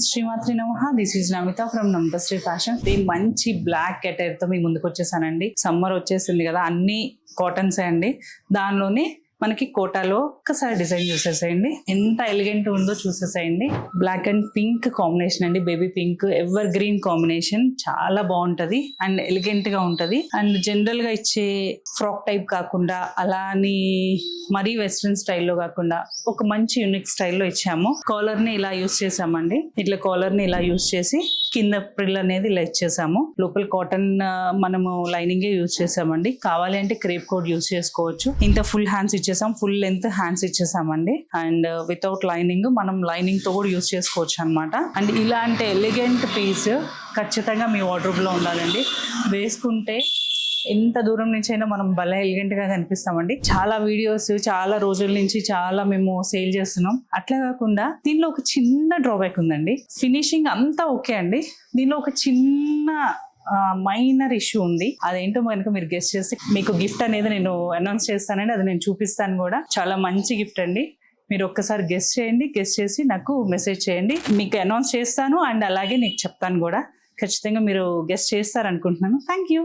శ్రీమాత్రి నమః. This is Namita from Namitashree fashion. ఇది మంచి బ్లాక్ అటైర్ తో మీకు ముందుకు వచ్చేసానండి. సమ్మర్ వచ్చేసింది కదా, అన్ని కాటన్సే అండి. దానిలోనే మనకి కోటాలో ఒక్కసారి డిజైన్ చూసేసేయండి, ఎంత ఎలిగెంట్ ఉందో చూసేసేయండి. బ్లాక్ అండ్ పింక్ కాంబినేషన్ అండి, baby pink ever green combination, చాలా బాగుంటది అండ్ ఎలిగెంట్ గా ఉంటది. అండ్ జనరల్ గా ఇచ్చే ఫ్రాక్ టైప్ కాకుండా, అలా అని మరీ వెస్ట్రన్ స్టైల్లో కాకుండా ఒక మంచి యూనిక్ స్టైల్లో ఇచ్చాము. కాలర్ ని ఇలా యూస్ చేసామండి, ఇట్లా కాలర్ ని ఇలా యూస్ చేసి కింద ప్రిల్ అనేది ఇలా ఇచ్చేసాము. లోపల కాటన్ మనము లైనింగే యూజ్ చేసామండి. కావాలి అంటే క్రేప్ కోడ్ యూజ్ చేసుకోవచ్చు. ఇంత ఫుల్ హ్యాండ్స్ ఇచ్చేసాం, ఫుల్ లెంత్ హ్యాండ్స్ ఇచ్చేసామండి. అండ్ వితౌట్ లైనింగ్ మనం లైనింగ్ తో కూడా యూజ్ చేసుకోవచ్చు అనమాట. అండ్ ఇలాంటి ఎలిగెంట్ పీస్ ఖచ్చితంగా మీ వార్డ్రోబ్ లో ఉండాలండి. వేసుకుంటే ఎంత దూరం నుంచి అయినా మనం భలే ఎలిగెంట్ గా కనిపిస్తామండి. చాలా వీడియోస్ చాలా రోజుల నుంచి చాలా మేము సేల్ చేస్తున్నాం. అట్లా కాకుండా దీనిలో ఒక చిన్న డ్రాబ్యాక్ ఉందండి. ఫినిషింగ్ అంతా ఓకే అండి, దీనిలో ఒక చిన్న మైనర్ ఇష్యూ ఉంది. అదేంటో కనుక మీరు గెస్ట్ చేస్తే మీకు గిఫ్ట్ అనేది నేను అనౌన్స్ చేస్తానండి, అది నేను చూపిస్తాను కూడా. చాలా మంచి గిఫ్ట్ అండి. మీరు ఒక్కసారి గెస్ట్ చేయండి, గెస్ట్ చేసి నాకు మెసేజ్ చేయండి, మీకు అనౌన్స్ చేస్తాను అండ్ అలాగే నీకు చెప్తాను కూడా. ఖచ్చితంగా మీరు గెస్ట్ చేస్తారనుకుంటున్నాను. Thank you.